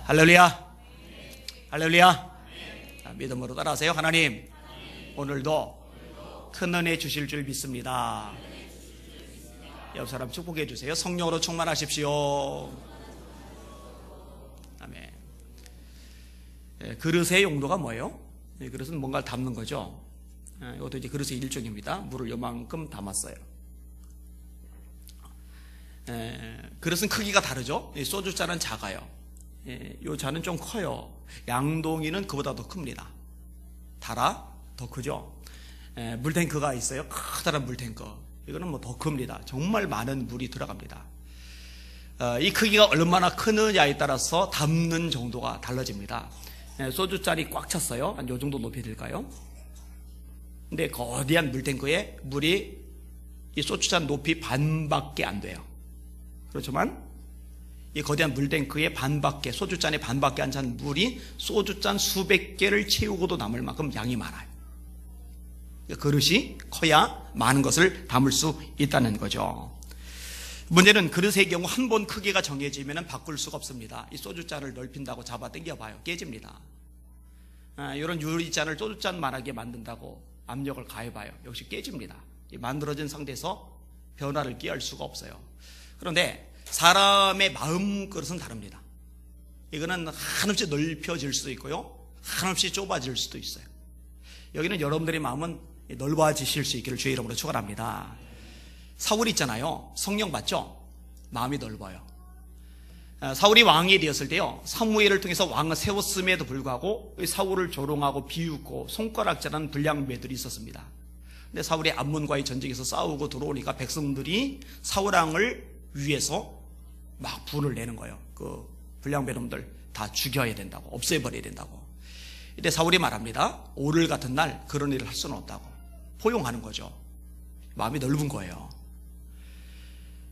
할렐루야. 할렐루야. 자, 믿음으로 따라하세요. 하나님, 오늘도 큰 은혜 주실 줄 믿습니다. 옆 사람 축복해 주세요. 성령으로 충만하십시오. 아멘. 그릇의 용도가 뭐예요? 그릇은 뭔가를 담는 거죠. 이것도 이제 그릇의 일종입니다. 물을 요만큼 담았어요. 그릇은 크기가 다르죠. 소주잔은 작아요. 이 잔은 좀 커요. 양동이는 그보다 더 큽니다. 달아 더 크죠. 물탱크가 있어요. 커다란 물탱크. 이거는 뭐 더 큽니다. 정말 많은 물이 들어갑니다. 이 크기가 얼마나 크느냐에 따라서 담는 정도가 달라집니다. 소주잔이 꽉 찼어요. 한 요 정도 높이 될까요? 근데 거대한 물탱크에 물이 이 소주잔 높이 반밖에 안 돼요. 그렇지만 이 거대한 물탱크의 반밖에, 소주잔의 반밖에 안 찬 물이 소주잔 수백 개를 채우고도 남을 만큼 양이 많아요. 그릇이 커야 많은 것을 담을 수 있다는 거죠. 문제는 그릇의 경우 한 번 크기가 정해지면 바꿀 수가 없습니다. 이 소주잔을 넓힌다고 잡아 당겨봐요. 깨집니다. 이런 유리잔을 소주잔만하게 만든다고 압력을 가해봐요. 역시 깨집니다. 만들어진 상태에서 변화를 끼할 수가 없어요. 그런데 사람의 마음 그릇은 다릅니다. 이거는 한없이 넓혀질 수도 있고요, 한없이 좁아질 수도 있어요. 여기는 여러분들의 마음은 넓어지실 수 있기를 주의 이름으로 축원합니다. 사울 있잖아요. 성령 받죠? 마음이 넓어요. 사울이 왕이 되었을 때요, 사무엘을 통해서 왕을 세웠음에도 불구하고 사울을 조롱하고 비웃고 손가락질하는 불량배들이 있었습니다. 근데 사울이 암몬과의 전쟁에서 싸우고 들어오니까 백성들이 사울왕을 위해서 막 분을 내는 거예요. 그 불량배놈들 다 죽여야 된다고, 없애버려야 된다고. 이때 사울이 말합니다. 오늘 같은 날 그런 일을 할 수는 없다고. 포용하는 거죠. 마음이 넓은 거예요.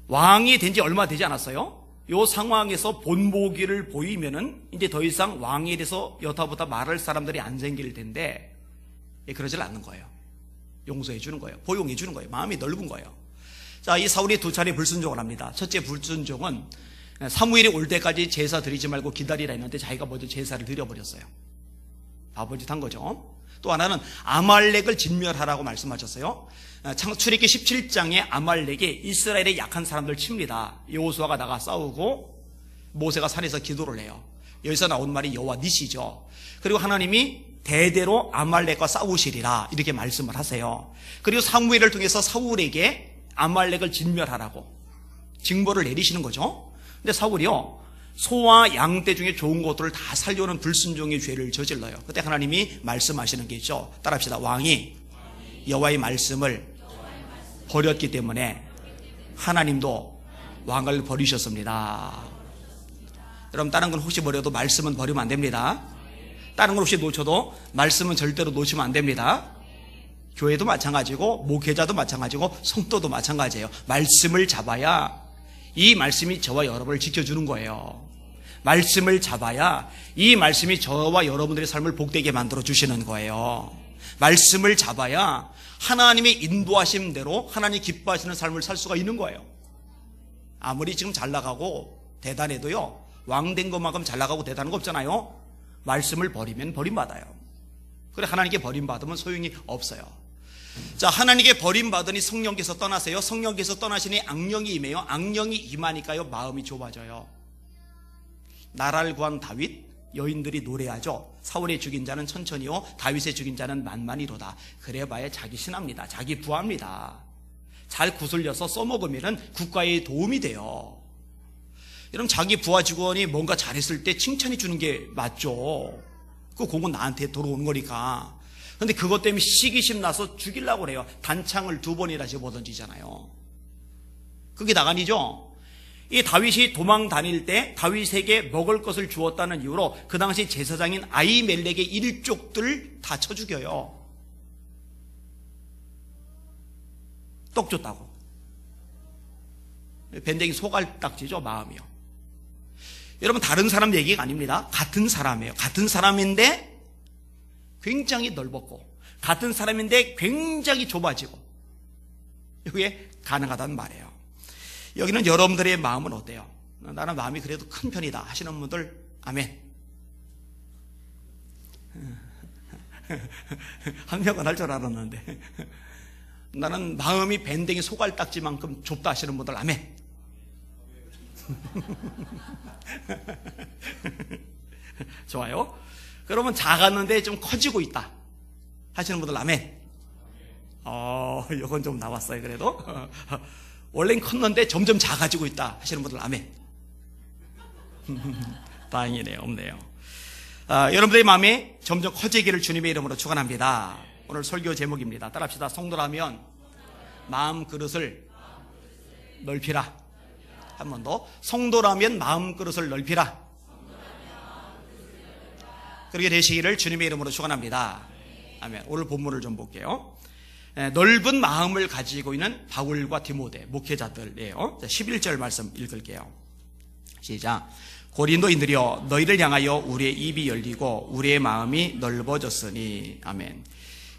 왕이 된 지 얼마 되지 않았어요. 이 상황에서 본보기를 보이면은 이제 더 이상 왕에 대해서 여타보다 말할 사람들이 안 생길 텐데 그러질 않는 거예요. 용서해 주는 거예요. 포용해 주는 거예요. 마음이 넓은 거예요. 자, 이 사울이 두 차례 불순종을 합니다. 첫째 불순종은 사무엘이 올 때까지 제사 드리지 말고 기다리라 했는데 자기가 먼저 제사를 드려버렸어요. 바보짓한 거죠. 또 하나는 아말렉을 진멸하라고 말씀하셨어요. 출애굽기 17장에 아말렉이 이스라엘의 약한 사람들 칩니다. 여호수아가 나가 싸우고 모세가 산에서 기도를 해요. 여기서 나온 말이 여호와 니시죠. 그리고 하나님이 대대로 아말렉과 싸우시리라 이렇게 말씀을 하세요. 그리고 사무엘을 통해서 사울에게 아말렉을 진멸하라고 징벌을 내리시는 거죠. 근데 사울이요, 소와 양떼 중에 좋은 것들을 다 살려는 불순종의 죄를 저질러요. 그때 하나님이 말씀하시는 게 있죠. 따라합시다. 왕이 여호와의 말씀을 버렸기 때문에 하나님도 왕을 버리셨습니다. 여러분, 다른 건 혹시 버려도 말씀은 버리면 안 됩니다. 다른 걸 혹시 놓쳐도 말씀은 절대로 놓치면 안 됩니다. 교회도 마찬가지고 목회자도 마찬가지고 성도도 마찬가지예요. 말씀을 잡아야 이 말씀이 저와 여러분을 지켜주는 거예요. 말씀을 잡아야 이 말씀이 저와 여러분들의 삶을 복되게 만들어 주시는 거예요. 말씀을 잡아야 하나님의 인도하심대로 하나님 기뻐하시는 삶을 살 수가 있는 거예요. 아무리 지금 잘 나가고 대단해도요, 왕된 것만큼 잘 나가고 대단한 거 없잖아요. 말씀을 버리면 버림받아요. 그래, 하나님께 버림받으면 소용이 없어요. 자, 하나님께 버림받으니 성령께서 떠나세요. 성령께서 떠나시니 악령이 임해요. 악령이 임하니까요, 마음이 좁아져요. 나라를 구한 다윗, 여인들이 노래하죠. 사울의 죽인 자는 천천히요, 다윗의 죽인 자는 만만히로다. 그래봐야 자기 신합니다. 자기 부합니다. 잘 구슬려서 써먹으면 국가에 도움이 돼요. 여러분, 자기 부하 직원이 뭔가 잘했을 때 칭찬해 주는 게 맞죠. 그 공은 나한테 들어오는 거니까. 근데 그것 때문에 시기심 나서 죽이려고 그래요. 단창을 2번이나 집어던지잖아요. 그게 나간이죠. 이 다윗이 도망 다닐 때 다윗에게 먹을 것을 주었다는 이유로 그 당시 제사장인 아히멜렉의 일족들 다 쳐 죽여요. 떡 줬다고. 밴댕이 소갈딱지죠, 마음이요. 여러분, 다른 사람 얘기가 아닙니다. 같은 사람이에요. 같은 사람인데 굉장히 넓었고, 같은 사람인데 굉장히 좁아지고, 이게 가능하다는 말이에요. 여기는 여러분들의 마음은 어때요? 나는 마음이 그래도 큰 편이다 하시는 분들 아멘. 한 명은 할 줄 알았는데. 나는 마음이 밴댕이 소갈딱지만큼 좁다 하시는 분들 아멘. 좋아요. 그러면 작았는데 좀 커지고 있다 하시는 분들 아멘. 이건 좀 나왔어요. 그래도 원래는 컸는데 점점 작아지고 있다 하시는 분들 아멘. 다행이네요. 없네요. 여러분들의 마음이 점점 커지기를 주님의 이름으로 축원합니다. 오늘 설교 제목입니다. 따라합시다. 성도라면 마음 그릇을 넓히라. 한 번 더. 성도라면 마음 그릇을 넓히라. 그렇게 되시기를 주님의 이름으로 축원합니다. 아멘. 오늘 본문을 좀 볼게요. 넓은 마음을 가지고 있는 바울과 디모데 목회자들이에요. 11절 말씀 읽을게요. 시작. 고린도인들이여 너희를 향하여 우리의 입이 열리고 우리의 마음이 넓어졌으니. 아멘.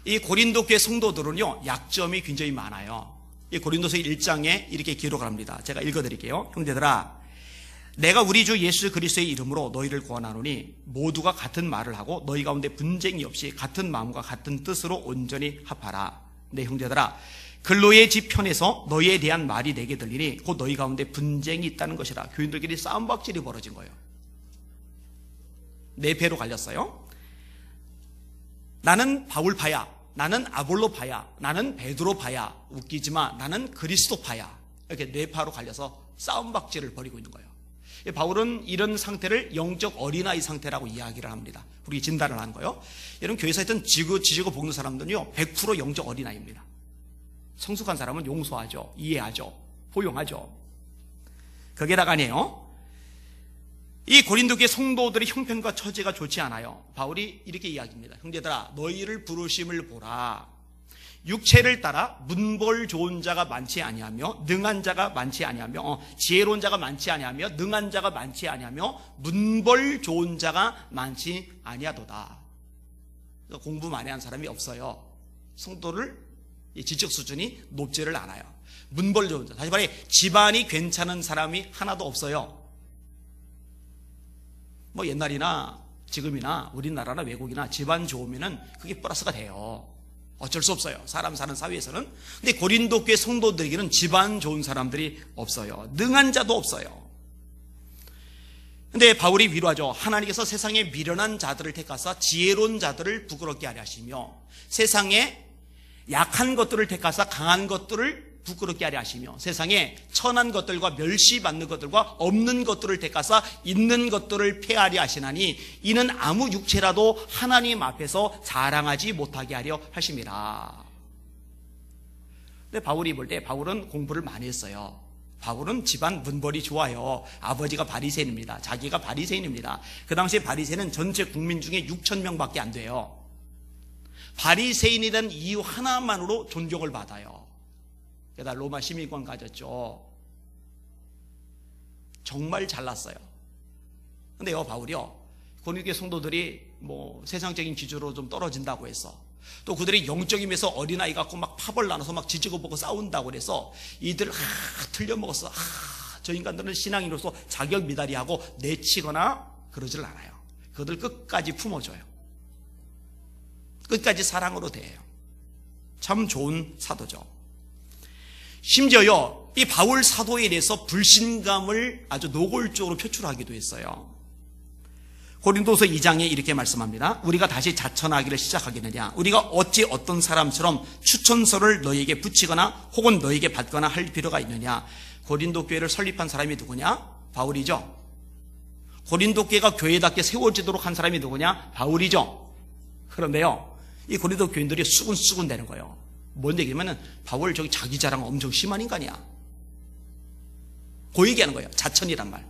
이 고린도 교회 성도들은요 약점이 굉장히 많아요. 이 고린도서 1장에 이렇게 기록을 합니다. 제가 읽어드릴게요. 형제들아, 내가 우리 주 예수 그리스도의 이름으로 너희를 구원하노니 모두가 같은 말을 하고 너희 가운데 분쟁이 없이 같은 마음과 같은 뜻으로 온전히 합하라. 네, 형제들아, 근로의 집 편에서 너희에 대한 말이 내게 들리니 곧 너희 가운데 분쟁이 있다는 것이라. 교인들끼리 싸움박질이 벌어진 거예요. 네 배로 갈렸어요. 나는 바울파야, 나는 아볼로파야, 나는 베드로파야. 웃기지만 나는 그리스도파야. 이렇게 네 파로 갈려서 싸움박질을 벌이고 있는 거예요. 바울은 이런 상태를 영적 어린아이 상태라고 이야기를 합니다. 우리 진단을 한 거예요. 여러분 교회에서 했던 지지고 볶는 사람들은요 100% 영적 어린아이입니다. 성숙한 사람은 용서하죠, 이해하죠, 포용하죠. 거기에다가 아니에요. 이 고린도 교회 성도들의 형편과 처지가 좋지 않아요. 바울이 이렇게 이야기합니다. 형제들아, 너희를 부르심을 보라. 육체를 따라 문벌 좋은 자가 많지 아니하며 능한 자가 많지 아니하며 지혜로운 자가 많지 아니하며 능한 자가 많지 아니하며 문벌 좋은 자가 많지 아니하도다. 공부 많이 한 사람이 없어요. 성도를 지적 수준이 높지를 않아요. 문벌 좋은 자, 다시 말해 집안이 괜찮은 사람이 하나도 없어요. 뭐 옛날이나 지금이나 우리나라나 외국이나 집안 좋으면은 그게 플러스가 돼요. 어쩔 수 없어요. 사람 사는 사회에서는. 근데 고린도 교회 성도들에게는 집안 좋은 사람들이 없어요. 능한 자도 없어요. 근데 바울이 위로하죠. 하나님께서 세상에 미련한 자들을 택하사 지혜로운 자들을 부끄럽게 하려 하시며 세상에 약한 것들을 택하사 강한 것들을 부끄럽게 하려 하시며 세상에 천한 것들과 멸시받는 것들과 없는 것들을 택하사 있는 것들을 폐하려 하시나니 이는 아무 육체라도 하나님 앞에서 자랑하지 못하게 하려 하심이라. 근데 바울이 볼 때 바울은 공부를 많이 했어요. 바울은 집안 문벌이 좋아요. 아버지가 바리새인입니다. 자기가 바리새인입니다. 그 당시에 바리새인은 전체 국민 중에 6,000명밖에 안 돼요. 바리새인이라는 이유 하나만으로 존경을 받아요. 게다가 로마 시민권 가졌죠. 정말 잘났어요. 근데요, 바울이요, 고린도 성도들이 뭐 세상적인 기준으로 좀 떨어진다고 해서 또 그들이 영적인 면에서 어린아이 갖고 막 파벌 나눠서 막 지지고 보고 싸운다고 그래서 이들 틀려먹었어. 저 인간들은 신앙인으로서 자격 미달이하고 내치거나 그러질 않아요. 그들 끝까지 품어줘요. 끝까지 사랑으로 대해요. 참 좋은 사도죠. 심지어요, 이 바울 사도에 대해서 불신감을 아주 노골적으로 표출하기도 했어요. 고린도서 2장에 이렇게 말씀합니다. 우리가 다시 자천하기를 시작하겠느냐? 우리가 어찌 어떤 사람처럼 추천서를 너희에게 붙이거나 혹은 너희에게 받거나 할 필요가 있느냐? 고린도 교회를 설립한 사람이 누구냐? 바울이죠. 고린도 교회가 교회답게 세워지도록 한 사람이 누구냐? 바울이죠. 그런데요, 이 고린도 교인들이 수군수군 되는 거예요. 뭔 얘기냐면은 바울 저기 자기 자랑 엄청 심한 인간이야. 그 얘기하는 거예요. 자천이란 말.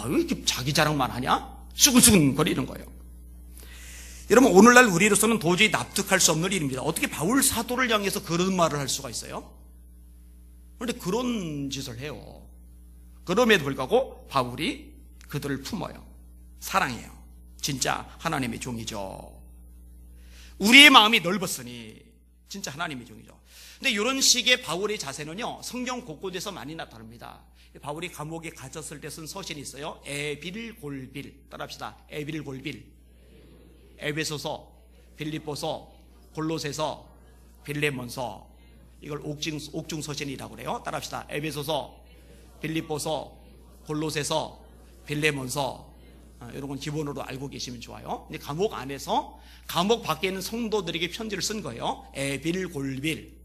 왜 이렇게 자기 자랑만 하냐? 수근수근 거리는 거예요. 여러분, 오늘날 우리로서는 도저히 납득할 수 없는 일입니다. 어떻게 바울 사도를 향해서 그런 말을 할 수가 있어요? 그런데 그런 짓을 해요. 그럼에도 불구하고 바울이 그들을 품어요. 사랑해요. 진짜 하나님의 종이죠. 우리의 마음이 넓었으니 진짜 하나님의 종이죠. 근데 이런 식의 바울의 자세는요, 성경 곳곳에서 많이 나타납니다. 바울이 감옥에 갇혔을 때 쓴 서신이 있어요. 에빌골빌. 따라합시다. 에빌골빌. 에베소서, 빌립보서, 골로새서, 빌레몬서. 이걸 옥중 서신이라고 그래요. 따라합시다. 에베소서, 빌립보서, 골로새서, 빌레몬서. 이런 건 기본으로 알고 계시면 좋아요. 근데 감옥 안에서 감옥 밖에 있는 성도들에게 편지를 쓴 거예요. 에빌골빌.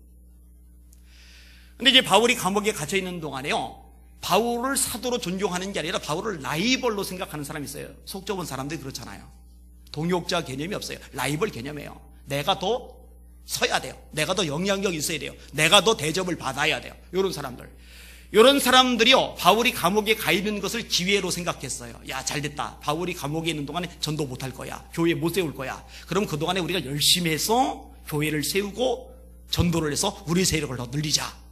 근데 이제 바울이 감옥에 갇혀 있는 동안에요, 바울을 사도로 존경하는 게 아니라 바울을 라이벌로 생각하는 사람이 있어요. 속 좁은 사람들이 그렇잖아요. 동역자 개념이 없어요. 라이벌 개념이에요. 내가 더 서야 돼요. 내가 더 영향력이 있어야 돼요. 내가 더 대접을 받아야 돼요. 이런 사람들. 이런 사람들이요, 바울이 감옥에 가 있는 것을 기회로 생각했어요. 야, 잘됐다. 바울이 감옥에 있는 동안에 전도 못할 거야. 교회 못 세울 거야. 그럼 그동안에 우리가 열심히 해서 교회를 세우고 전도를 해서 우리 세력을 더 늘리자.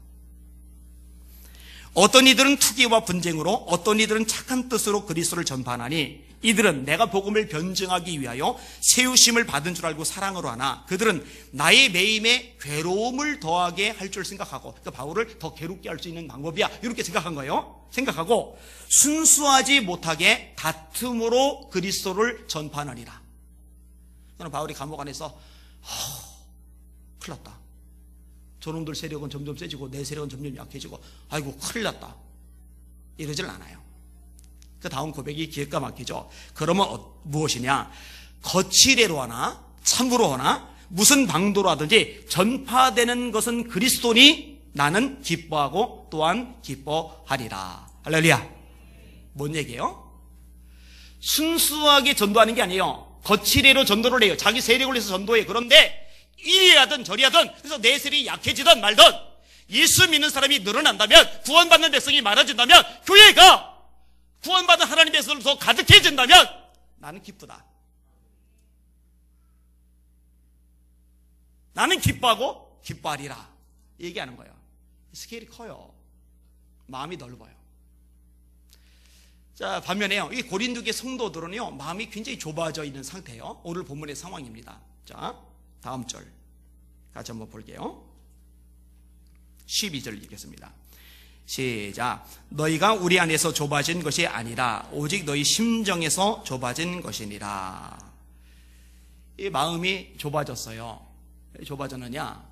어떤 이들은 투기와 분쟁으로, 어떤 이들은 착한 뜻으로 그리스도를 전파하나니 이들은 내가 복음을 변증하기 위하여 세우심을 받은 줄 알고 사랑으로 하나 그들은 나의 매임에 괴로움을 더하게 할 줄 생각하고, 그러니까 바울을 더 괴롭게 할 수 있는 방법이야, 이렇게 생각한 거예요. 생각하고 순수하지 못하게 다툼으로 그리스도를 전파하느니라. 저는 바울이 감옥 안에서 큰일 났다. 저놈들 세력은 점점 세지고 내 세력은 점점 약해지고 아이고 큰일 났다, 이러질 않아요. 그 다음 고백이 기가 막히죠. 그러면 무엇이냐? 거칠애로 하나 참으로 하나 무슨 방도로 하든지 전파되는 것은 그리스도니 나는 기뻐하고 또한 기뻐하리라. 할렐루야. 뭔 얘기예요? 순수하게 전도하는 게 아니에요. 거칠애로 전도를 해요. 자기 세력을 해서 전도해. 그런데 이리 하든 저리 하든, 그래서 내 세력이 약해지든 말든 예수 믿는 사람이 늘어난다면, 구원받는 백성이 많아진다면, 교회가 구원받은 하나님의 백성으로 더 가득해진다면 나는 기쁘다. 나는 기뻐하고 기뻐하리라 얘기하는 거예요. 스케일이 커요. 마음이 넓어요. 자, 반면에요, 이 고린도교의 성도들은요, 마음이 굉장히 좁아져 있는 상태예요. 오늘 본문의 상황입니다. 자, 다음 절 같이 한번 볼게요. 12절 읽겠습니다. 시작. 너희가 우리 안에서 좁아진 것이 아니라 오직 너희 심정에서 좁아진 것이니라. 이 마음이 좁아졌어요. 좁아졌느냐?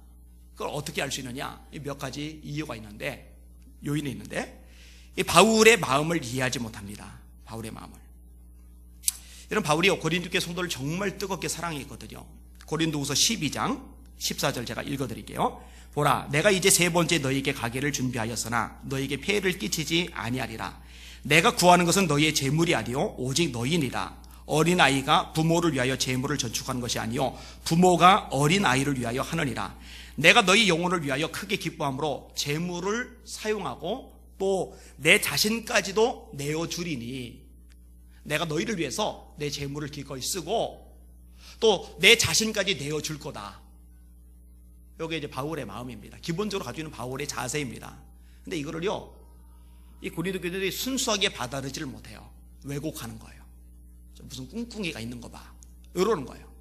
그걸 어떻게 알 수 있느냐? 몇 가지 이유가 있는데, 요인이 있는데, 이 바울의 마음을 이해하지 못합니다. 바울의 마음을. 이런 바울이 고린도교의 성도를 정말 뜨겁게 사랑했거든요. 고린도후서 12장 14절 제가 읽어드릴게요. 보라, 내가 이제 세 번째 너희에게 가기를 준비하였으나 너희에게 폐해를 끼치지 아니하리라. 내가 구하는 것은 너희의 재물이 아니요 오직 너희니라. 어린아이가 부모를 위하여 재물을 저축하는 것이 아니요 부모가 어린아이를 위하여 하느니라. 내가 너희 영혼을 위하여 크게 기뻐함으로 재물을 사용하고 또 내 자신까지도 내어주리니, 내가 너희를 위해서 내 재물을 기꺼이 쓰고 또 내 자신까지 내어줄 거다. 이게 이제 바울의 마음입니다. 기본적으로 가지고 있는 바울의 자세입니다. 근데 이거를요, 이 고린도 교인들이 순수하게 받아들이지를 못해요. 왜곡하는 거예요. 무슨 꿍꿍이가 있는 거 봐, 이러는 거예요.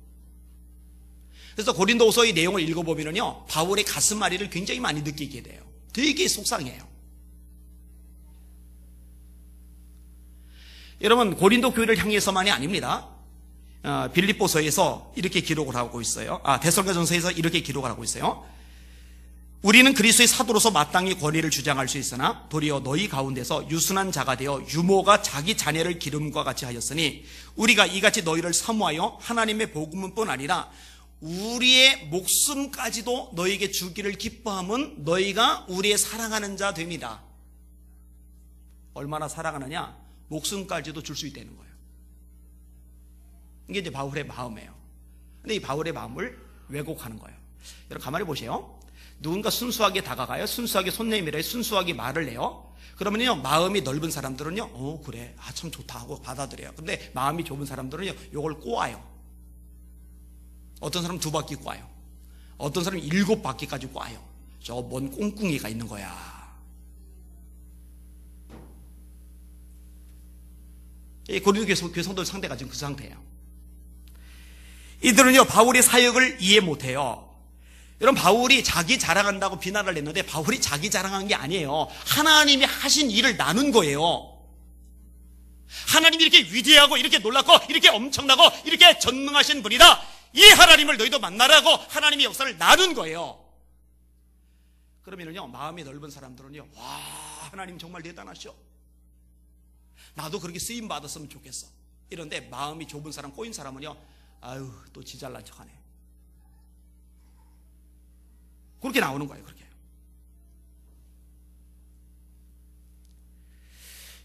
그래서 고린도후서의 내용을 읽어보면요, 바울의 가슴앓이를 굉장히 많이 느끼게 돼요. 되게 속상해요. 여러분, 고린도 교회를 향해서만이 아닙니다. 빌립보서에서 이렇게 기록을 하고 있어요. 데살로니가전서에서 이렇게 기록을 하고 있어요. 우리는 그리스도의 사도로서 마땅히 권위를 주장할 수 있으나 도리어 너희 가운데서 유순한 자가 되어 유모가 자기 자녀를 기름과 같이 하였으니 우리가 이같이 너희를 사모하여 하나님의 복음뿐 아니라 우리의 목숨까지도 너희에게 주기를 기뻐함은 너희가 우리의 사랑하는 자 됩니다. 얼마나 사랑하느냐? 목숨까지도 줄 수 있다는 거예요. 이게 이제 바울의 마음이에요. 근데 이 바울의 마음을 왜곡하는 거예요. 여러분 가만히 보세요. 누군가 순수하게 다가가요. 순수하게 손 내밀어요. 순수하게 말을 해요. 그러면요, 마음이 넓은 사람들은요, 그래, 참 좋다 하고 받아들여요. 근데 마음이 좁은 사람들은요, 요걸 꼬아요. 어떤 사람은 2바퀴 꼬아요. 어떤 사람은 7바퀴까지 꼬아요. 저 뭔 꽁꿍이가 있는 거야. 이 고린도 교회 성도들 상대가 지금 그 상태예요. 이들은요, 바울의 사역을 이해 못해요. 여러분, 바울이 자기 자랑한다고 비난을 했는데 바울이 자기 자랑한 게 아니에요. 하나님이 하신 일을 나눈 거예요. 하나님이 이렇게 위대하고 이렇게 놀랍고 이렇게 엄청나고 이렇게 전능하신 분이다, 이 하나님을 너희도 만나라고 하나님의 역사를 나눈 거예요. 그러면요, 마음이 넓은 사람들은요, 와, 하나님 정말 대단하셔, 나도 그렇게 쓰임 받았으면 좋겠어. 이런데 마음이 좁은 사람, 꼬인 사람은요, 아유, 또 지 잘난 척하네, 그렇게 나오는 거예요. 그렇게.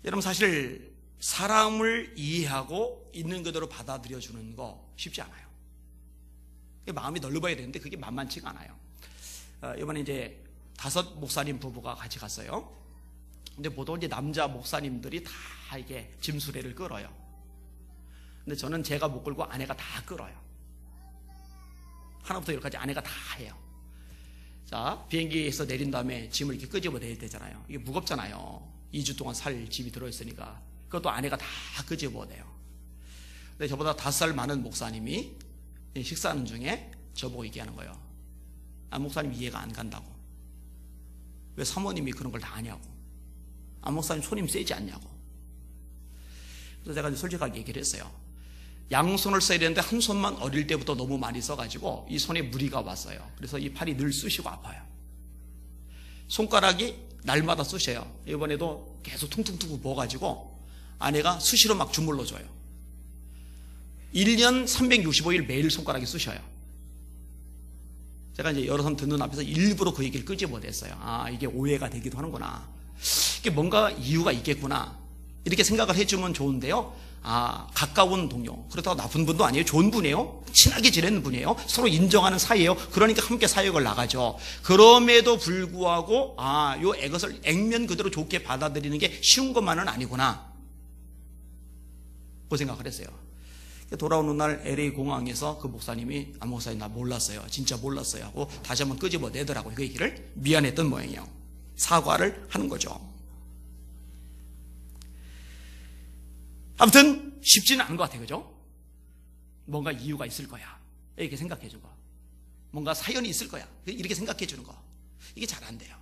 여러분, 사실 사람을 이해하고 있는 그대로 받아들여 주는 거 쉽지 않아요. 마음이 넓어야 되는데 그게 만만치가 않아요. 이번에 이제 5 목사님 부부가 같이 갔어요. 근데 보통 이제 남자 목사님들이 다 이게 짐수레를 끌어요. 근데 저는 제가 못 끌고 아내가 다 끌어요. 하나부터 10까지 아내가 다 해요. 자, 비행기에서 내린 다음에 짐을 이렇게 끄집어 내야 되잖아요. 이게 무겁잖아요. 2주 동안 살 짐이 들어있으니까. 그것도 아내가 다 끄집어 내요. 근데 저보다 5살 많은 목사님이 식사하는 중에 저보고 얘기하는 거예요. 아, 목사님 이해가 안 간다고. 왜 사모님이 그런 걸 다 아냐고. 아, 목사님 손님 세지 않냐고. 그래서 제가 솔직하게 얘기를 했어요. 양손을 써야 되는데 한 손만 어릴 때부터 너무 많이 써가지고 이 손에 무리가 왔어요. 그래서 이 팔이 늘 쑤시고 아파요. 손가락이 날마다 쑤셔요. 이번에도 계속 퉁퉁퉁 부어가지고 아내가 수시로 막 주물러 줘요. 1년 365일 매일 손가락이 쑤셔요. 제가 이제 여러 사람 듣는 앞에서 일부러 그 얘기를 끄집어냈어요. 아, 이게 오해가 되기도 하는구나, 이게 뭔가 이유가 있겠구나, 이렇게 생각을 해주면 좋은데요. 아, 가까운 동료, 그렇다고 나쁜 분도 아니에요. 좋은 분이에요. 친하게 지내는 분이에요. 서로 인정하는 사이예요. 그러니까 함께 사역을 나가죠. 그럼에도 불구하고 아, 요 애것을 액면 그대로 좋게 받아들이는 게 쉬운 것만은 아니구나, 그 생각을 했어요. 돌아오는 날 LA 공항에서 그 목사님이, 아, 목사님 나 몰랐어요, 진짜 몰랐어요 하고 다시 한번 끄집어 내더라고요. 그 얘기를 미안했던 모양이에요. 사과를 하는 거죠. 아무튼 쉽지는 않은 것 같아요. 그죠? 뭔가 이유가 있을 거야, 이렇게 생각해 준 거. 뭔가 사연이 있을 거야, 이렇게 생각해 주는 거. 이게 잘 안 돼요.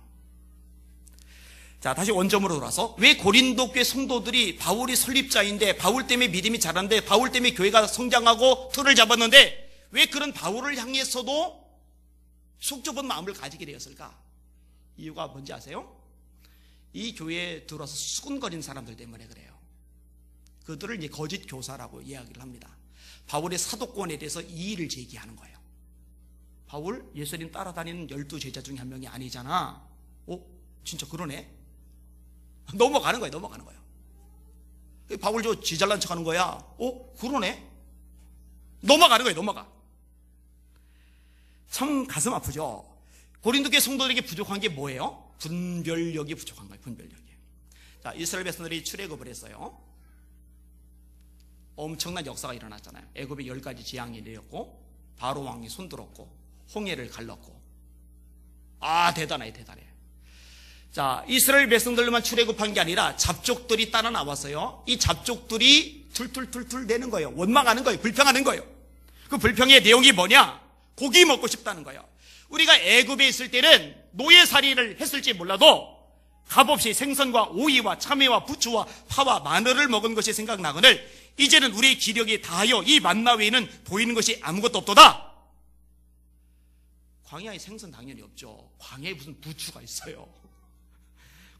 자, 다시 원점으로 돌아서, 왜 고린도 교회 성도들이 바울이 설립자인데, 바울 때문에 믿음이 자랐는데, 바울 때문에 교회가 성장하고 틀을 잡았는데 왜 그런 바울을 향해서도 속 좁은 마음을 가지게 되었을까? 이유가 뭔지 아세요? 이 교회에 들어와서 수군거린 사람들 때문에 그래요. 그들을 이제 거짓 교사라고 이야기를 합니다. 바울의 사도권에 대해서 이의를 제기하는 거예요. 바울 예수님 따라다니는 12제자 중에 한 명이 아니잖아. 진짜 그러네. 넘어가는 거예요. 넘어가는 거예요. 바울 저 지 잘난 척하는 거야. 그러네. 넘어가는 거예요. 넘어가. 참 가슴 아프죠. 고린도 교회 성도들에게 부족한 게 뭐예요? 분별력이 부족한 거예요. 분별력이. 자, 이스라엘 백성들이 출애굽을 했어요. 엄청난 역사가 일어났잖아요. 애굽에 10가지 재앙이 내렸고 바로 왕이 손들었고 홍해를 갈랐고. 아, 대단해, 대단해. 자, 이스라엘 백성들만 출애굽한 게 아니라 잡족들이 따라 나왔어요. 이 잡족들이 툴툴툴툴 대는 거예요. 원망하는 거예요. 불평하는 거예요. 그 불평의 내용이 뭐냐? 고기 먹고 싶다는 거예요. 우리가 애굽에 있을 때는 노예살이를 했을지 몰라도 값없이 생선과 오이와 참외와 부추와 파와 마늘을 먹은 것이 생각나거늘 이제는 우리의 기력이 다하여 이 만나 외에는 보이는 것이 아무것도 없도다. 광야에 생선 당연히 없죠. 광야에 무슨 부추가 있어요.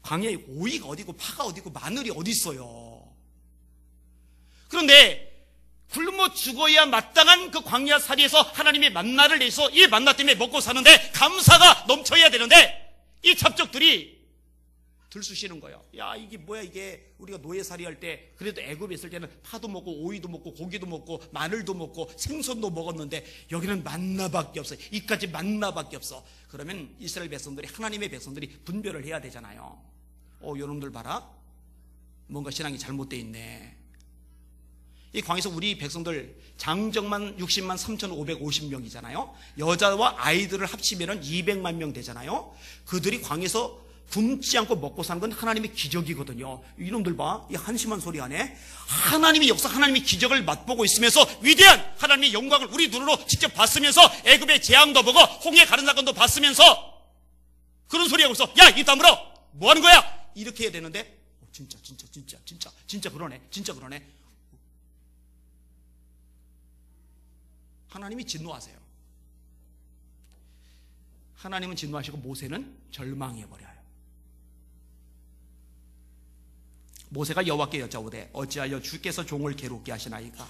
광야에 오이가 어디고 파가 어디고 마늘이 어디 있어요. 그런데 굶어 죽어야 마땅한 그 광야살이에서 하나님의 만나를 내서 이 만나 때문에 먹고 사는데 감사가 넘쳐야 되는데 이 잡족들이 들쑤시는 거예요. 야, 이게 뭐야, 이게 우리가 노예살이 할 때 그래도 애굽에 있을 때는 파도 먹고 오이도 먹고 고기도 먹고 마늘도 먹고 생선도 먹었는데 여기는 만나밖에 없어요. 이까지 만나밖에 없어. 그러면 이스라엘 백성들이, 하나님의 백성들이 분별을 해야 되잖아요. 여러분들 봐라, 뭔가 신앙이 잘못되어 있네. 이 광에서 우리 백성들 장정만 60만 3,550명이잖아요. 여자와 아이들을 합치면 200만 명 되잖아요. 그들이 광에서 굶지 않고 먹고 사는 건 하나님의 기적이거든요. 이놈들 봐, 이 한심한 소리 하네. 하나님의 역사, 하나님의 기적을 맛보고 있으면서 위대한 하나님의 영광을 우리 눈으로 직접 봤으면서 애굽의 재앙도 보고 홍해 가는 사건도 봤으면서 그런 소리하고 있어. 야, 이 다물어, 뭐 하는 거야? 이렇게 해야 되는데 진짜 그러네. 하나님이 진노하세요. 하나님은 진노하시고 모세는 절망해버려요. 모세가 여호와께 여짜오되 어찌하여 주께서 종을 괴롭게 하시나이까?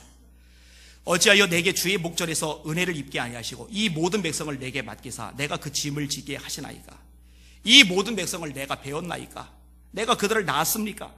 어찌하여 내게 주의 목전에서 은혜를 입게 아니하시고 이 모든 백성을 내게 맡기사 내가 그 짐을 지게 하시나이까? 이 모든 백성을 내가 배웠나이까? 내가 그들을 낳았습니까?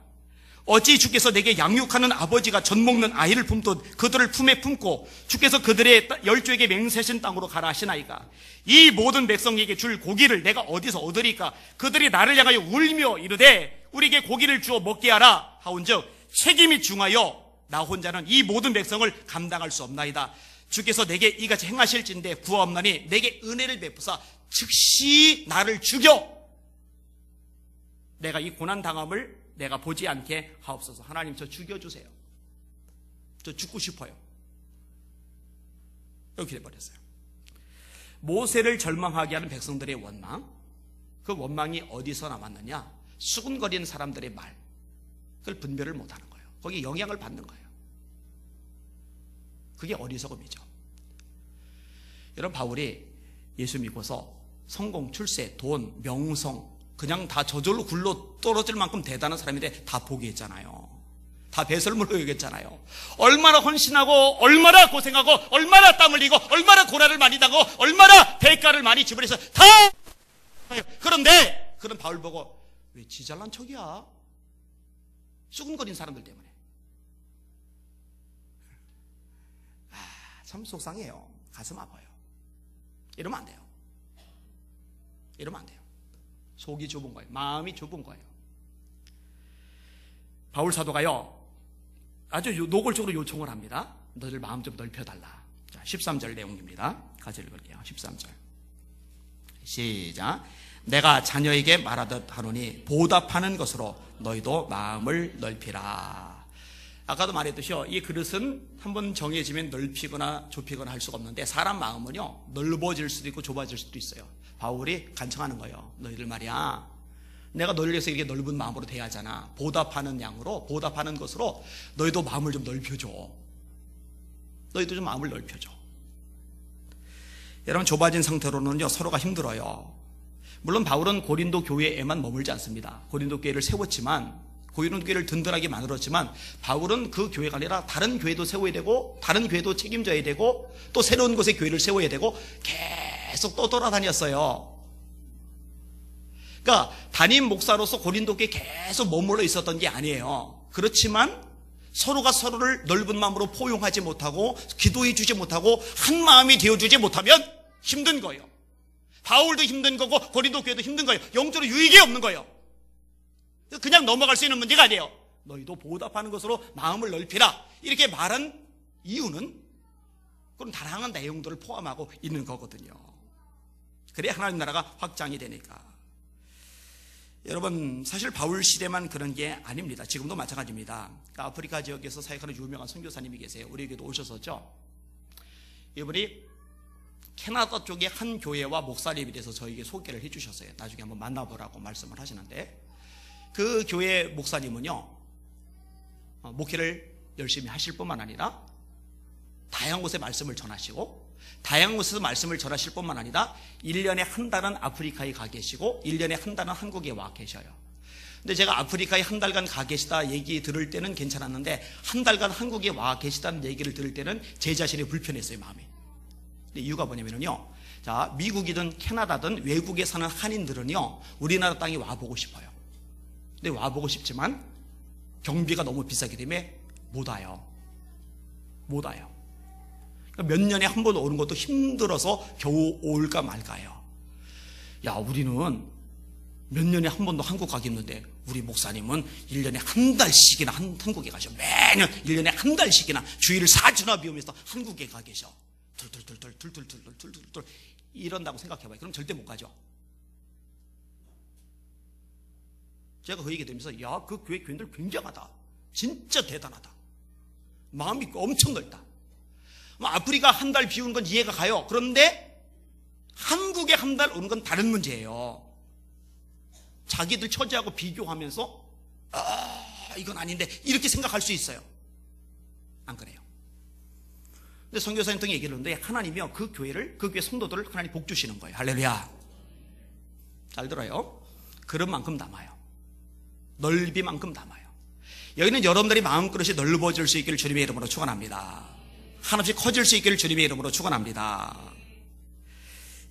어찌 주께서 내게 양육하는 아버지가 젖 먹는 아이를 품듯 그들을 품에 품고 주께서 그들의 열조에게 맹세신 땅으로 가라 하시나이까? 이 모든 백성에게 줄 고기를 내가 어디서 얻으리까? 그들이 나를 향하여 울며 이르되 우리에게 고기를 주어 먹게 하라 하온즉 책임이 중하여 나 혼자는 이 모든 백성을 감당할 수 없나이다. 주께서 내게 이같이 행하실진데 구하옵나니 내게 은혜를 베푸사 즉시 나를 죽여 내가 이 고난당함을 내가 보지 않게 하옵소서. 하나님, 저 죽여주세요. 저 죽고 싶어요. 이렇게 돼버렸어요. 모세를 절망하게 하는 백성들의 원망, 그 원망이 어디서 남았느냐? 수군거리는 사람들의 말, 그걸 분별을 못하는 거예요. 거기에 영향을 받는 거예요. 그게 어리석음이죠. 여러분, 바울이 예수 믿고서 성공, 출세, 돈, 명성 그냥 다 저절로 굴러 떨어질 만큼 대단한 사람인데 다 포기했잖아요. 다 배설물로 여겼잖아요. 얼마나 헌신하고 얼마나 고생하고 얼마나 땀 흘리고 얼마나 고난을 많이 당하고 얼마나 대가를 많이 지불해서 다. 그런데 그런 바울 보고 왜 지 잘난 척이야? 수군거린 사람들 때문에. 참 속상해요. 가슴 아파요. 이러면 안 돼요. 이러면 안 돼요. 속이 좁은 거예요. 마음이 좁은 거예요. 바울 사도가요 아주 노골적으로 요청을 합니다. 너들 마음 좀 넓혀달라. 자, 13절 내용입니다. 같이 읽을게요. 13절 시작. 내가 자녀에게 말하듯 하노니 보답하는 것으로 너희도 마음을 넓히라. 아까도 말했듯이요, 이 그릇은 한번 정해지면 넓히거나 좁히거나 할 수가 없는데 사람 마음은요 넓어질 수도 있고 좁아질 수도 있어요. 바울이 간청하는 거예요. 너희들 말이야, 내가 너를 위해서 이렇게 넓은 마음으로 대하잖아. 보답하는 양으로, 보답하는 것으로 너희도 마음을 좀 넓혀줘. 너희도 좀 마음을 넓혀줘. 여러분, 좁아진 상태로는요 서로가 힘들어요. 물론 바울은 고린도 교회에만 머물지 않습니다. 고린도 교회를 세웠지만, 고린도 교회를 든든하게 만들었지만 바울은 그 교회가 아니라 다른 교회도 세워야 되고 다른 교회도 책임져야 되고 또 새로운 곳에 교회를 세워야 되고 계속 또 돌아다녔어요. 그러니까 담임 목사로서 고린도 교회에 계속 머물러 있었던 게 아니에요. 그렇지만 서로가 서로를 넓은 마음으로 포용하지 못하고 기도해 주지 못하고 한 마음이 되어주지 못하면 힘든 거예요. 바울도 힘든 거고 고린도 교회도 힘든 거예요. 영적으로 유익이 없는 거예요. 그냥 넘어갈 수 있는 문제가 아니에요. 너희도 보답하는 것으로 마음을 넓히라. 이렇게 말한 이유는 그런 다양한 내용들을 포함하고 있는 거거든요. 그래야 하나님 나라가 확장이 되니까. 여러분, 사실 바울 시대만 그런 게 아닙니다. 지금도 마찬가지입니다. 그러니까 아프리카 지역에서 사역하는 유명한 선교사님이 계세요. 우리에게도 오셨었죠. 이분이 캐나다 쪽의 한 교회와 목사님에 대해서 저에게 소개를 해주셨어요. 나중에 한번 만나보라고 말씀을 하시는데, 그 교회 목사님은요 목회를 열심히 하실 뿐만 아니라 다양한 곳에 말씀을 전하시고, 다양한 곳에서 말씀을 전하실 뿐만 아니라 1년에 한 달은 아프리카에 가 계시고 1년에 한 달은 한국에 와 계셔요. 근데 제가 아프리카에 한 달간 가 계시다 얘기 들을 때는 괜찮았는데 한 달간 한국에 와 계시다는 얘기를 들을 때는 제 자신이 불편했어요, 마음이. 근데 이유가 뭐냐면요, 자, 미국이든 캐나다든 외국에 사는 한인들은요 우리나라 땅에 와보고 싶어요. 근데 와보고 싶지만 경비가 너무 비싸기 때문에 못 와요. 그러니까 몇 년에 한 번 오는 것도 힘들어서 겨우 올까 말까요. 야, 우리는 몇 년에 한 번도 한국 가겠는데 우리 목사님은 1년에 한 달씩이나 한국에 가셔. 매년 1년에 한 달씩이나 주일을 4주나 비우면서 한국에 가 계셔. 둘둘둘 이런다고 생각해봐요. 그럼 절대 못 가죠. 제가 그 얘기 들으면서 야, 그 교회 교인들 굉장하다. 진짜 대단하다. 마음이 엄청 넓다. 아프리카 한 달 비우는 건 이해가 가요. 그런데 한국에 한 달 오는 건 다른 문제예요. 자기들 처지하고 비교하면서 이건 아닌데 이렇게 생각할 수 있어요. 안 그래요? 근데 선교사님 등이 얘기를 하는데 하나님이요, 그 교회를, 그 교회 성도들을 하나님 복 주시는 거예요. 할렐루야. 잘 들어요. 그런 만큼 담아요. 넓이만큼 담아요. 여기는 여러분들이 마음그릇이 넓어질 수 있기를 주님의 이름으로 축원합니다. 한없이 커질 수 있기를 주님의 이름으로 축원합니다.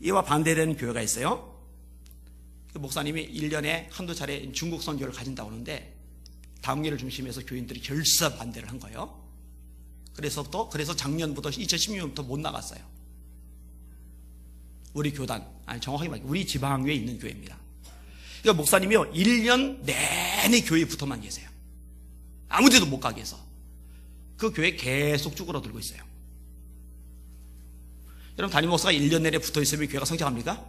이와 반대되는 교회가 있어요. 목사님이 1년에 한두 차례 중국 선교를 가진다고 하는데 당일을 중심해서 교인들이 결사 반대를 한 거예요. 그래서 작년부터 2016년부터 못 나갔어요. 우리 교단, 아니 정확하게 말하면 우리 지방교회에 있는 교회입니다. 그러니까 목사님이요 1년 내내 교회에 붙어만 계세요. 아무 데도 못 가게 해서 그 교회 계속 쭈그러들고 있어요. 여러분, 담임 목사가 1년 내내 붙어 있으면 교회가 성장합니까?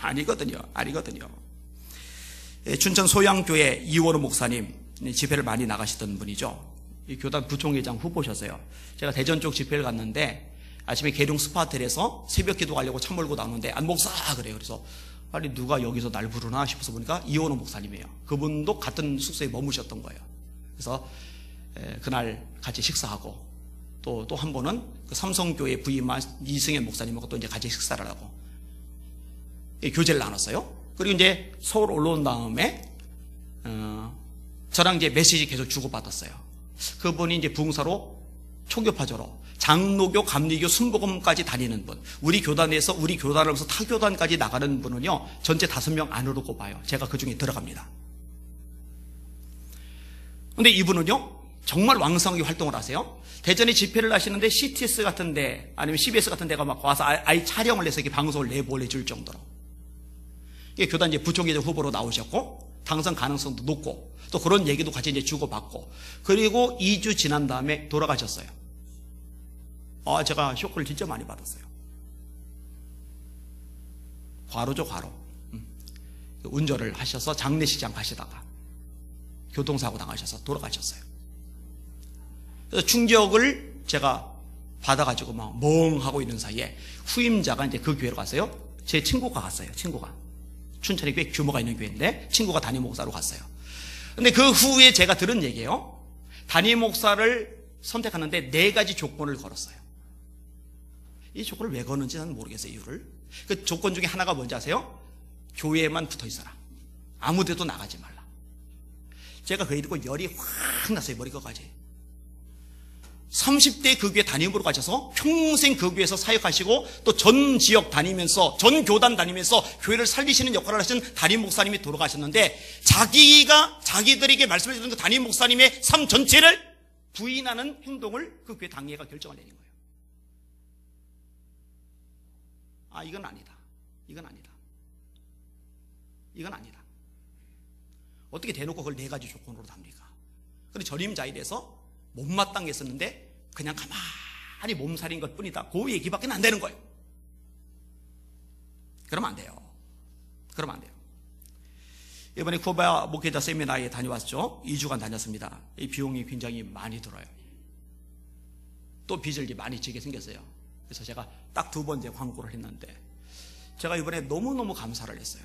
아니거든요. 춘천 소양교회 이원호 목사님 집회를 많이 나가시던 분이죠. 이 교단 부총회장 후보셨어요. 제가 대전 쪽 집회를 갔는데 아침에 계룡 스파호텔에서 새벽 기도 가려고 차 몰고 나오는데 안 목사 그래요. 그래서 빨리 누가 여기서 날 부르나 싶어서 보니까 이원호 목사님이에요. 그분도 같은 숙소에 머무셨던 거예요. 그래서 그날 같이 식사하고 또 한 번은 그 삼성교회 부임한 이승현 목사님하고 또 이제 같이 식사를 하고 교제를 나눴어요. 그리고 이제 서울 올라온 다음에 저랑 이제 메시지 계속 주고받았어요. 그분이 이제 부흥사로 초교파조로 장로교, 감리교, 순복음까지 다니는 분, 우리 교단에서 우리 교단을 해서 타 교단까지 나가는 분은요 전체 5명 안으로 꼽아요. 제가 그 중에 들어갑니다. 근데 이분은요 정말 왕성하게 활동을 하세요. 대전에 집회를 하시는데 CTS 같은데 아니면 CBS 같은 데가 막 와서 아예 촬영을 해서 이렇게 방송을 내보내줄 정도로 이게 교단 이제 부총회장 후보로 나오셨고 당선 가능성도 높고 또 그런 얘기도 같이 이제 주고받고 그리고 2주 지난 다음에 돌아가셨어요. 제가 쇼크를 진짜 많이 받았어요. 과로죠, 과로. 운전을 하셔서 장례식장 가시다가 교통사고 당하셔서 돌아가셨어요. 그래서 충격을 제가 받아가지고 막 멍하고 있는 사이에 후임자가 이제 그 교회로 갔어요. 제 친구가 갔어요. 친구가 춘천에 꽤 규모가 있는 교회인데 친구가 담임 목사로 갔어요. 근데 그 후에 제가 들은 얘기예요. 담임 목사를 선택하는데 4가지 조건을 걸었어요. 이 조건을 왜 거는지 는 모르겠어요. 이유를. 그 조건 중에 하나가 뭔지 아세요? 교회에만 붙어 있어라. 아무 데도 나가지 말라. 제가 그 일 듣고 열이 확 났어요. 머리끝까지. 30대 그 교회 담임으로 가셔서 평생 그 교회에서 사역하시고 또 전 지역 다니면서 전 교단 다니면서 교회를 살리시는 역할을 하신 담임 목사님이 돌아가셨는데 자기들에게 말씀해 주는 그 담임 목사님의 삶 전체를 부인하는 행동을 그 교회 당회가 결정을 내린 거예요. 이건 아니다. 어떻게 대놓고 그걸 4가지 조건으로 답니까? 그런데 전임자에 대해서 못마땅했었는데 그냥 가만히 몸살인 것 뿐이다. 그 얘기밖에 안 되는 거예요. 그러면 안 돼요. 이번에 쿠바 목회자 세미나에 다녀왔죠. 2주간 다녔습니다. 이 비용이 굉장히 많이 들어요. 또 빚을 많이 지게 생겼어요. 그래서 제가 딱 2번째 광고를 했는데 제가 이번에 너무너무 감사를 했어요.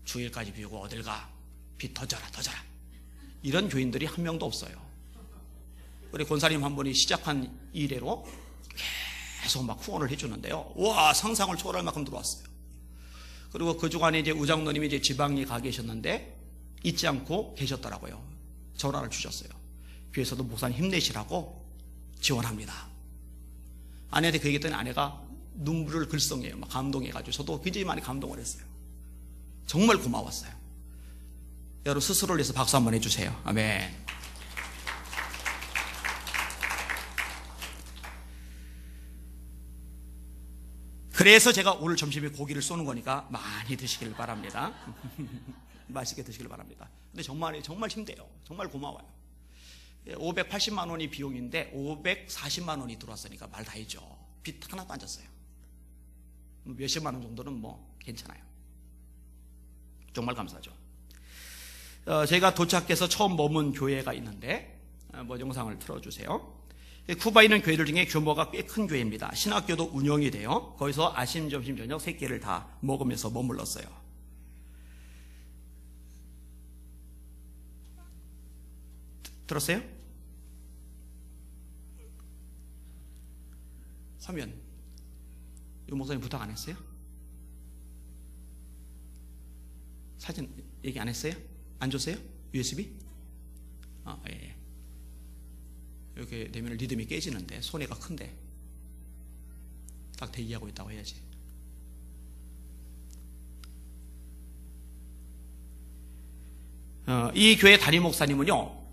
주일까지 비우고 어딜 가? 빚 더 져라. 이런 교인들이 한 명도 없어요. 우리 권사님 한 분이 시작한 이래로 계속 막 후원을 해주는데요. 와, 상상을 초월할 만큼 들어왔어요. 그리고 그 주간에 이제 우장로님이 이제 지방에 가 계셨는데 잊지 않고 계셨더라고요. 전화를 주셨어요. 교회에서도 목사님 힘내시라고 지원합니다. 아내한테 그 얘기했더니 아내가 눈물을 글썽해요. 막 감동해가지고 저도 굉장히 많이 감동을 했어요. 정말 고마웠어요. 여러분 스스로를 위해서 박수 한번 해주세요. 아멘. 그래서 제가 오늘 점심에 고기를 쏘는 거니까 많이 드시길 바랍니다. 맛있게 드시길 바랍니다. 근데 정말 힘들어요. 정말 고마워요. 580만 원이 비용인데 540만 원이 들어왔으니까 말 다 했죠. 빚 하나도 안 졌어요. 몇십만 원 정도는 뭐 괜찮아요. 정말 감사하죠. 제가 도착해서 처음 머문 교회가 있는데 영상을 틀어주세요. 쿠바에 있는 교회들 중에 규모가 꽤 큰 교회입니다. 신학교도 운영이 돼요. 거기서 아침, 점심, 저녁 3끼를 다 먹으면서 머물렀어요. 들었어요? 화면. 이 목사님 부탁 안 했어요? 사진 얘기 안 했어요? 안 줬어요? USB? 예. 이렇게 되면 리듬이 깨지는데, 손해가 큰데. 딱 대기하고 있다고 해야지. 이 교회 담임 목사님은요,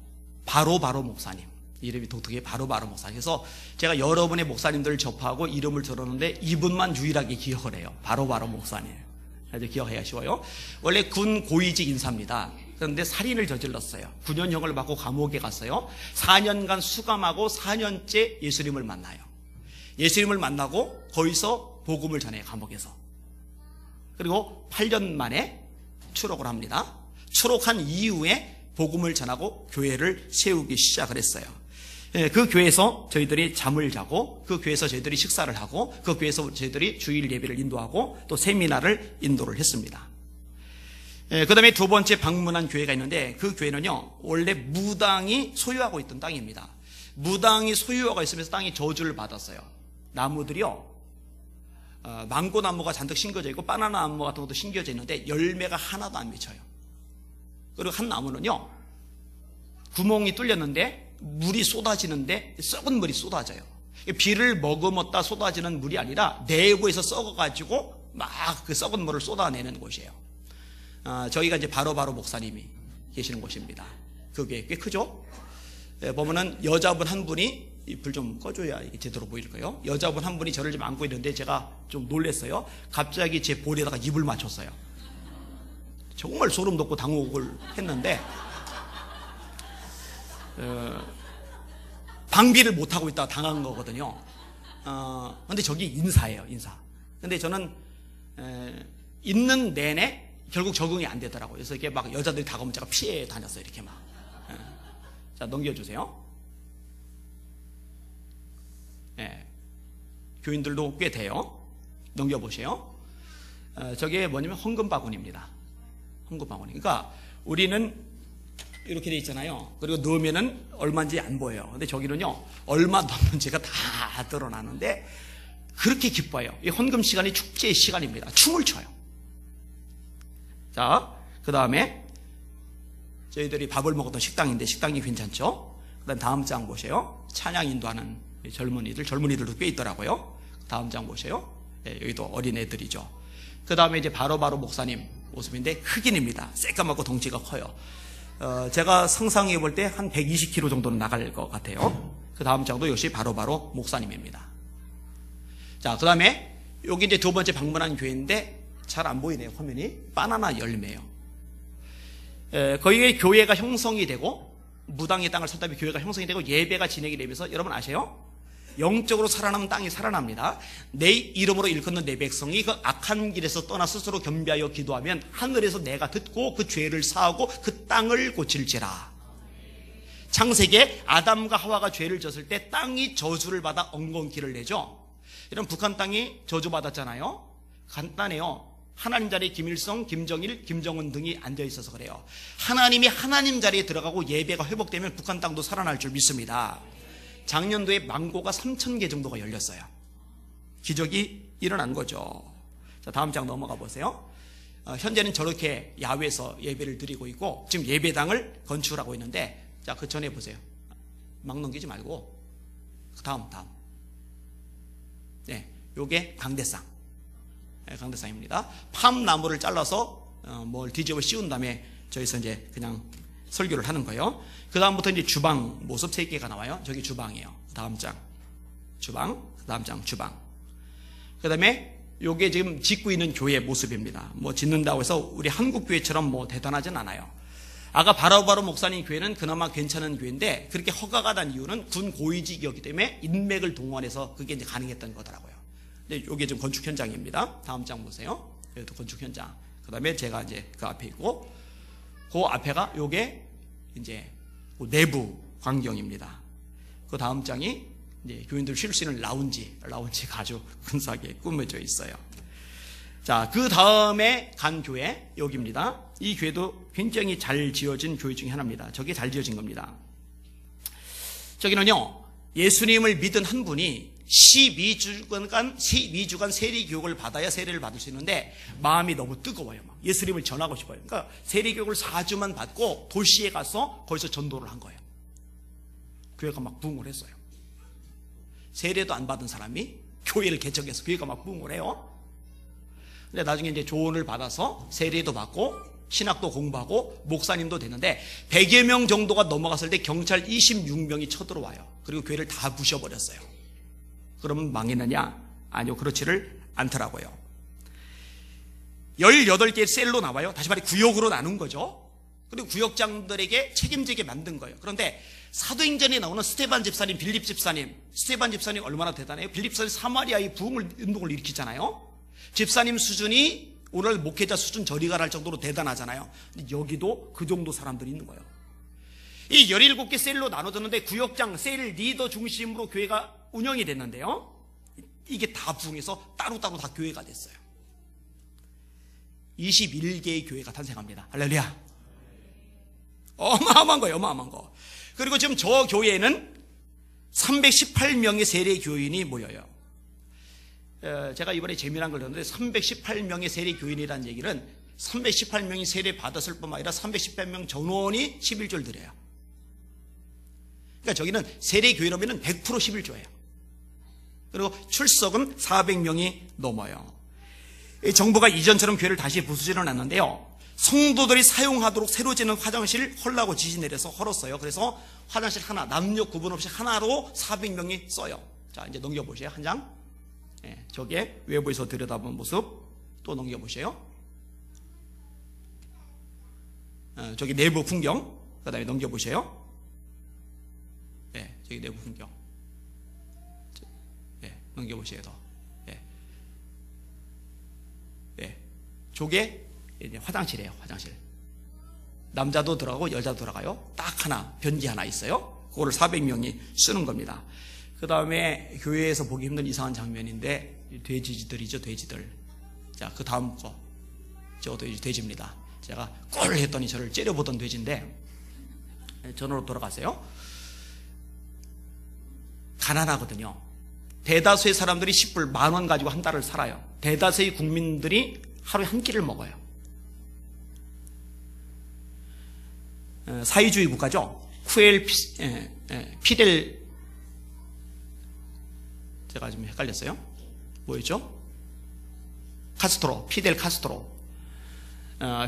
바로바로 목사님. 이름이 독특해. 바로바로 목사님. 그래서 제가 여러분의 목사님들을 접하고 이름을 들었는데 이분만 유일하게 기억을 해요. 바로바로 목사님. 아주 기억해야 쉬워요. 원래 군 고위직 인사입니다. 그런데 살인을 저질렀어요. 9년형을 받고 감옥에 갔어요. 4년간 수감하고 4년째 예수님을 만나요. 예수님을 만나고 거기서 복음을 전해요. 감옥에서. 그리고 8년 만에 추록을 합니다. 추록한 이후에 복음을 전하고 교회를 세우기 시작을 했어요. 그 교회에서 저희들이 잠을 자고, 그 교회에서 저희들이 식사를 하고, 그 교회에서 저희들이 주일 예배를 인도하고 또 세미나를 인도를 했습니다. 그 다음에 두 번째 방문한 교회가 있는데, 그 교회는요 원래 무당이 소유하고 있던 땅입니다. 무당이 소유하고 있으면서 땅이 저주를 받았어요. 나무들이요 망고 나무가 잔뜩 심겨져 있고 바나나 나무 같은 것도 심겨져 있는데 열매가 하나도 안 맺혀요. 그리고 한 나무는요 구멍이 뚫렸는데 물이 쏟아지는데 썩은 물이 쏟아져요. 비를 머금었다 쏟아지는 물이 아니라 내부에서 썩어가지고 막 그 썩은 물을 쏟아내는 곳이에요. 저희가 이제 바로바로 목사님이 계시는 곳입니다. 그게 꽤 크죠? 보면은 여자분 한 분이, 불 좀 꺼줘야 이게 제대로 보일 거예요. 여자분 한 분이 저를 좀 안고 있는데 제가 좀 놀랐어요. 갑자기 제 볼에다가 입을 맞췄어요. 정말 소름 돋고 당혹을 했는데, 방비를 못하고 있다가 당한 거거든요. 근데 저기 인사예요, 인사. 근데 저는, 있는 내내 결국 적응이 안 되더라고요. 그래서 이렇게 막 여자들이 다가오면 제가 피해 다녔어요, 이렇게 막. 자, 넘겨주세요. 예. 교인들도 꽤 돼요. 넘겨보세요. 저게 뭐냐면 헌금바구니입니다. 헌금바구니. 그러니까 우리는 이렇게 돼 있잖아요. 그리고 넣으면은 얼마인지 안 보여요. 근데 저기는요, 얼마 넣는지가 다 드러나는데 그렇게 기뻐요. 이 헌금 시간이 축제의 시간입니다. 춤을 춰요. 자, 그 다음에 저희들이 밥을 먹었던 식당인데 식당이 괜찮죠? 그 다음 다음 장 보세요. 찬양 인도하는 젊은이들도 꽤 있더라고요. 다음 장 보세요. 네, 여기도 어린애들이죠. 그 다음에 이제 바로바로 목사님 모습인데 흑인입니다. 새까맣고 덩치가 커요. 제가 상상해 볼 때 한 120kg 정도는 나갈 것 같아요. 그 다음 장도 역시 바로바로 목사님입니다. 자, 그 다음에 여기 이제 두 번째 방문한 교회인데 잘 안 보이네요, 화면이. 바나나 열매요. 거기에 교회가 형성이 되고, 무당의 땅을 샀다 보면 교회가 형성이 되고 예배가 진행이 되면서, 여러분 아세요? 영적으로 살아남은 땅이 살아납니다. 내 이름으로 일컫는 내 백성이 그 악한 길에서 떠나 스스로 겸비하여 기도하면 하늘에서 내가 듣고 그 죄를 사하고 그 땅을 고칠지라. 창세기에 아담과 하와가 죄를 졌을 때 땅이 저주를 받아 엉겅퀴를 내죠. 이런 북한 땅이 저주받았잖아요. 간단해요. 하나님 자리에 김일성, 김정일, 김정은 등이 앉아있어서 그래요. 하나님이 하나님 자리에 들어가고 예배가 회복되면 북한 땅도 살아날 줄 믿습니다. 작년도에 망고가 3,000개 정도가 열렸어요. 기적이 일어난 거죠. 자, 다음 장 넘어가 보세요. 현재는 저렇게 야외에서 예배를 드리고 있고 지금 예배당을 건축하고 있는데, 자, 그 전에 보세요. 막 넘기지 말고 다음. 네, 요게 강대상. 네, 강대상입니다. 팜나무를 잘라서 뭘 뒤집어 씌운 다음에 저기서 이제 그냥 설교를 하는 거예요. 그 다음부터 이제 주방 모습 3개가 나와요. 저기 주방이에요. 다음 장 주방, 그 다음 장 주방. 그 다음에 요게 지금 짓고 있는 교회 모습입니다. 뭐 짓는다고 해서 우리 한국 교회처럼 뭐 대단하진 않아요. 아까 바로바로 목사님 교회는 그나마 괜찮은 교회인데, 그렇게 허가가 난 이유는 군 고위직이었기 때문에 인맥을 동원해서 그게 이제 가능했던 거더라고요. 근데 요게 지금 건축 현장입니다. 다음 장 보세요. 여기도 건축 현장. 그 다음에 제가 이제 그 앞에 있고, 그 앞에가 요게 이제 그 내부 광경입니다. 그 다음 장이 이제 교인들 쉴 수 있는 라운지가 아주 근사하게 꾸며져 있어요. 자, 그 다음에 간 교회, 여기입니다. 이 교회도 굉장히 잘 지어진 교회 중에 하나입니다. 저게 잘 지어진 겁니다. 저기는요, 예수님을 믿은 한 분이 12주간 세례교육을 받아야 세례를 받을 수 있는데 마음이 너무 뜨거워요. 막 예수님을 전하고 싶어요. 그러니까 세례교육을 4주만 받고 도시에 가서 거기서 전도를 한 거예요. 교회가 막 부흥을 했어요. 세례도 안 받은 사람이 교회를 개척해서 교회가 막 부흥을 해요. 근데 나중에 이제 조언을 받아서 세례도 받고 신학도 공부하고 목사님도 되는데 100여 명 정도가 넘어갔을 때 경찰 26명이 쳐들어와요. 그리고 교회를 다 부셔버렸어요. 그러면 망했느냐? 아니요, 그렇지를 않더라고요. 18개의 셀로 나와요. 다시 말해 구역으로 나눈 거죠. 그리고 구역장들에게 책임지게 만든 거예요. 그런데 사도행전에 나오는 스테반 집사님, 빌립 집사님, 스테반 집사님 얼마나 대단해요. 빌립 집사님 사마리아의 부흥을 운동을 일으키잖아요. 집사님 수준이 오늘 목회자 수준 저리 가랄 정도로 대단하잖아요. 근데 여기도 그 정도 사람들이 있는 거예요. 이 17개 셀로 나눠졌는데 구역장, 셀 리더 중심으로 교회가 운영이 됐는데요. 이게 다 부흥해서 따로따로 다 교회가 됐어요. 21개의 교회가 탄생합니다. 할렐루야. 어마어마한 거예요. 어마어마한 거. 그리고 지금 저 교회에는 318명의 세례 교인이 모여요. 제가 이번에 재미난 걸 들었는데 318명의 세례 교인이라는 얘기는 318명이 세례 받았을 뿐만 아니라 318명 전원이 11조를 드려요. 그러니까 저기는 세례 교회라면 100% 11조예요. 그리고 출석은 400명이 넘어요. 정부가 이전처럼 교회를 다시 부수지는 않는데요. 성도들이 사용하도록 새로 짓는 화장실 헐라고 지시 내려서 헐었어요. 그래서 화장실 하나, 남녀 구분 없이 하나로 400명이 써요. 자, 이제 넘겨보세요. 한 장. 네, 저게 외부에서 들여다본 모습. 또 넘겨보세요. 저기 내부 풍경. 그 다음에 넘겨보세요. 네, 저기 내부 풍경. 네, 넘겨보세요. 더. 네. 네. 저게 이제 화장실이에요. 화장실. 남자도 들어가고 여자도 들어가요. 딱 하나, 변기 하나 있어요. 그거를 400명이 쓰는 겁니다. 그 다음에 교회에서 보기 힘든 이상한 장면인데 돼지들이죠. 돼지들. 자, 그 다음 거. 저도 이제 돼지입니다. 제가 꼴 했더니 저를 째려보던 돼지인데 전으로 돌아가세요. 가난하거든요. 대다수의 사람들이 10불 10,000원 가지고 한 달을 살아요. 대다수의 국민들이 하루에 한 끼를 먹어요. 사회주의 국가죠. 피델, 제가 좀 헷갈렸어요. 뭐였죠? 카스트로, 피델 카스트로.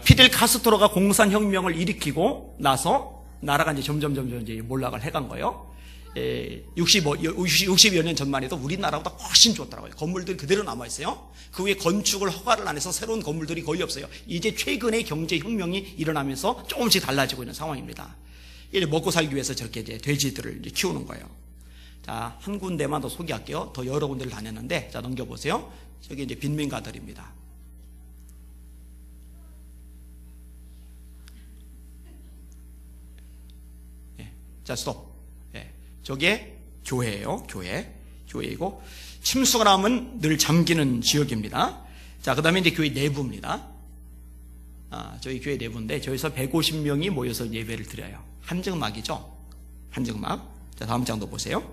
피델 카스트로가 공산혁명을 일으키고 나서 나라가 이제 점점 이제 몰락을 해간 거예요. 60여 년 전만 해도 우리나라보다 훨씬 좋더라고요. 건물들이 그대로 남아있어요. 그 위에 건축을 허가를 안 해서 새로운 건물들이 거의 없어요. 이제 최근에 경제혁명이 일어나면서 조금씩 달라지고 있는 상황입니다. 이제 먹고 살기 위해서 저렇게 이제 돼지들을 이제 키우는 거예요. 자, 한 군데만 더 소개할게요. 더 여러 군데를 다녔는데, 자, 넘겨보세요. 저기 이제 빈민가들입니다. 네. 자, 스톱. 저게 교회예요. 교회이고 침수가 나오면 늘 잠기는 지역입니다. 자, 그 다음에 이제 교회 내부입니다. 저희 교회 내부인데 저기서 150명이 모여서 예배를 드려요. 한증막이죠. 한증막. 자, 다음 장도 보세요.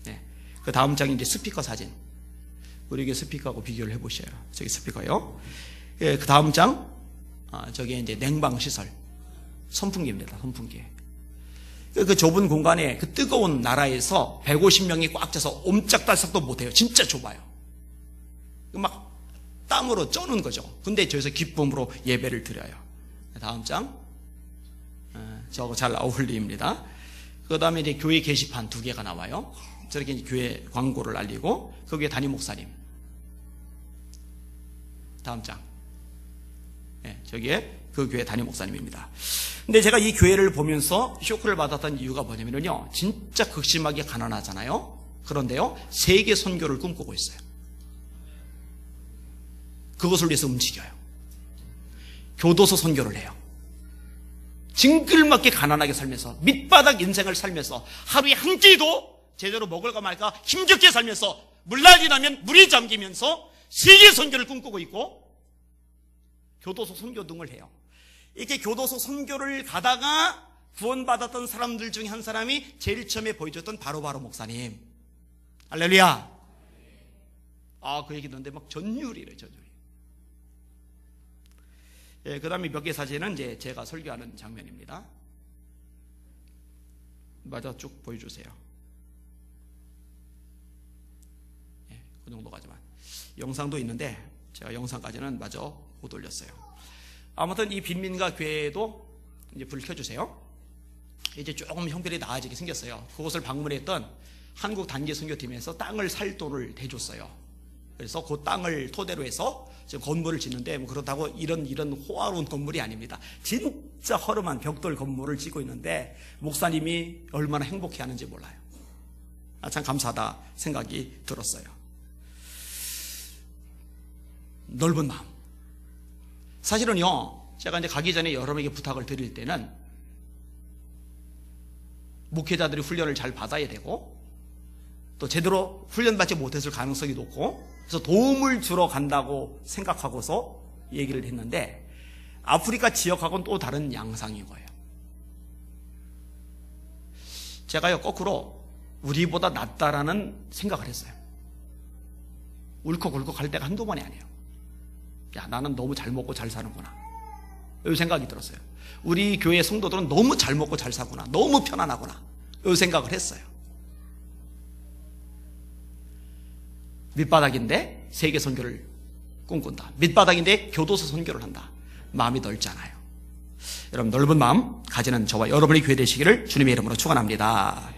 네. 그 다음 장이 이제 스피커 사진. 우리 교회 스피커하고 비교를 해보셔요. 저기 스피커요. 예, 그 다음 장. 저게 이제 냉방시설. 선풍기입니다. 선풍기. 그 좁은 공간에 그 뜨거운 나라에서 150명이 꽉 차서 옴짝달싹도 못해요. 진짜 좁아요. 막 땀으로 쩌는 거죠. 근데 저기서 기쁨으로 예배를 드려요. 다음 장. 저거 잘 어울립니다. 그 다음에 이제 교회 게시판 2개가 나와요. 저렇게 이제 교회 광고를 알리고 거기에 담임 목사님. 다음 장. 네, 저기에 그 교회 담임 목사님입니다. 근데 제가 이 교회를 보면서 쇼크를 받았던 이유가 뭐냐면요. 진짜 극심하게 가난하잖아요. 그런데요, 세계 선교를 꿈꾸고 있어요. 그것을 위해서 움직여요. 교도소 선교를 해요. 징글맞게 가난하게 살면서 밑바닥 인생을 살면서 하루에 한 끼도 제대로 먹을까 말까 힘겹게 살면서 물난리 나면 물이 잠기면서 세계 선교를 꿈꾸고 있고 교도소 선교 등을 해요. 이렇게 교도소 선교를 가다가 구원받았던 사람들 중에 한 사람이 제일 처음에 보여줬던 바로 목사님. 할렐루야. 그 얘기 듣는데 막 전율이래, 전율이. 예, 그 다음에 몇 개 사진은 이제 제가 설교하는 장면입니다. 맞아, 쭉 보여주세요. 예, 그 정도까지만. 영상도 있는데 제가 영상까지는 마저 못 올렸어요. 아무튼 이 빈민가 교회도 이제 불 켜주세요. 이제 조금 형편이 나아지게 생겼어요. 그곳을 방문했던 한국 단기 선교팀에서 땅을 살 돈을 대줬어요. 그래서 그 땅을 토대로 해서 지금 건물을 짓는데 뭐 그렇다고 이런 호화로운 건물이 아닙니다. 진짜 허름한 벽돌 건물을 짓고 있는데 목사님이 얼마나 행복해하는지 몰라요. 참 감사하다 생각이 들었어요. 넓은 마음. 사실은요, 제가 이제 가기 전에 여러분에게 부탁을 드릴 때는 목회자들이 훈련을 잘 받아야 되고 또 제대로 훈련받지 못했을 가능성이 높고 그래서 도움을 주러 간다고 생각하고서 얘기를 했는데 아프리카 지역하고는 또 다른 양상인 거예요. 제가요 거꾸로 우리보다 낫다라는 생각을 했어요. 울컥울컥 갈 때가 한두 번이 아니에요. 야, 나는 너무 잘 먹고 잘 사는구나, 이 생각이 들었어요. 우리 교회 성도들은 너무 잘 먹고 잘 사구나, 너무 편안하구나, 이 생각을 했어요. 밑바닥인데 세계 선교를 꿈꾼다. 밑바닥인데 교도소 선교를 한다. 마음이 넓잖아요. 여러분, 넓은 마음 가지는 저와 여러분의 교회 되시기를 주님의 이름으로 축원합니다.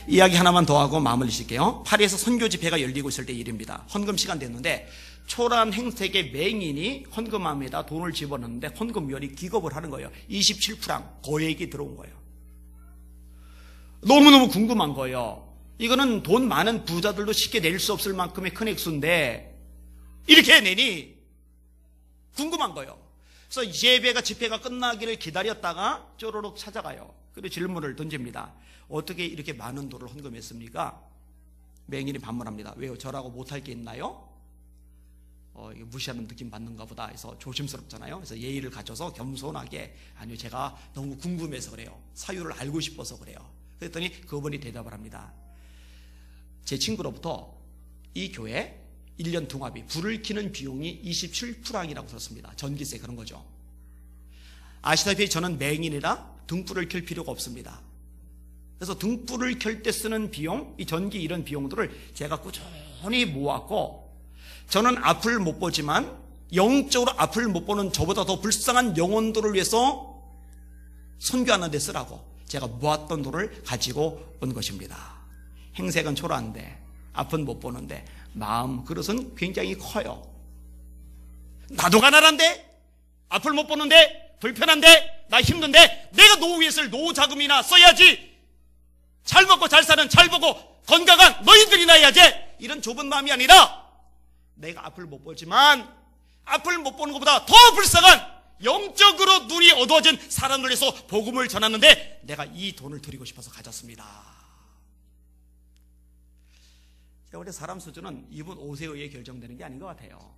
이야기 하나만 더 하고 마음을 주실게요. 파리에서 선교 집회가 열리고 있을 때 일입니다. 헌금 시간 됐는데 초라한 행색의 맹인이 헌금함에다 돈을 집어넣는데 헌금위원이 기겁을 하는 거예요. 27프랑 거액이 들어온 거예요. 너무너무 궁금한 거예요. 이거는 돈 많은 부자들도 쉽게 낼 수 없을 만큼의 큰 액수인데 이렇게 내니 궁금한 거예요. 그래서 예배가 집회가 끝나기를 기다렸다가 쪼로록 찾아가요. 그리고 질문을 던집니다. 어떻게 이렇게 많은 돈을 헌금했습니까? 맹인이 반문합니다. 왜요? 저라고 못할 게 있나요? 이거 무시하는 느낌 받는가 보다 해서 조심스럽잖아요. 그래서 예의를 갖춰서 겸손하게, 아니요, 제가 너무 궁금해서 그래요. 사유를 알고 싶어서 그래요. 그랬더니 그분이 대답을 합니다. 제 친구로부터 이 교회 1년 동합이 불을 켜는 비용이 27프랑이라고 들었습니다. 전기세 그런 거죠. 아시다시피 저는 맹인이라 등불을 켤 필요가 없습니다. 그래서 등불을 켤 때 쓰는 비용, 이 전기 이런 비용들을 제가 꾸준히 모았고, 저는 앞을 못 보지만 영적으로 앞을 못 보는 저보다 더 불쌍한 영혼들을 위해서 선교하는 데 쓰라고 제가 모았던 돈을 가지고 온 것입니다. 행색은 초라한데 앞은 못 보는데 마음 그릇은 굉장히 커요. 나도 가난한데, 앞을 못 보는데, 불편한데, 나 힘든데 내가 노후 위해서 노후 자금이나 써야지. 잘 먹고 잘 사는, 잘 보고 건강한 너희들이나 해야지. 이런 좁은 마음이 아니라 내가 앞을 못 보지만 앞을 못 보는 것보다 더 불쌍한 영적으로 눈이 어두워진 사람을 위해서 복음을 전하는데 내가 이 돈을 드리고 싶어서 가졌습니다. 제가 우리 사람 수준은 이분 옷에 의해 결정되는 게 아닌 것 같아요.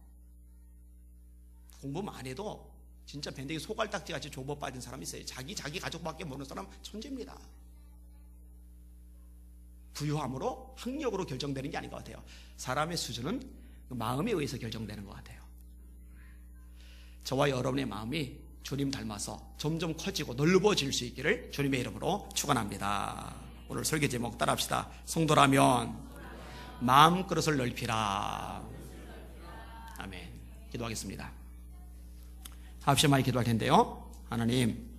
공부만 안 해도 진짜 밴댕이 소갈딱지같이 좁아 빠진 사람이 있어요. 자기 가족밖에 모르는 사람 천재입니다. 부유함으로 학력으로 결정되는 게 아닌 것 같아요. 사람의 수준은 마음에 의해서 결정되는 것 같아요. 저와 여러분의 마음이 주님 닮아서 점점 커지고 넓어질 수 있기를 주님의 이름으로 축원합니다. 오늘 설교 제목 따라합시다. 성도라면 마음그릇을 넓히라. 아멘. 기도하겠습니다. 합심하게 기도할 텐데요. 하나님,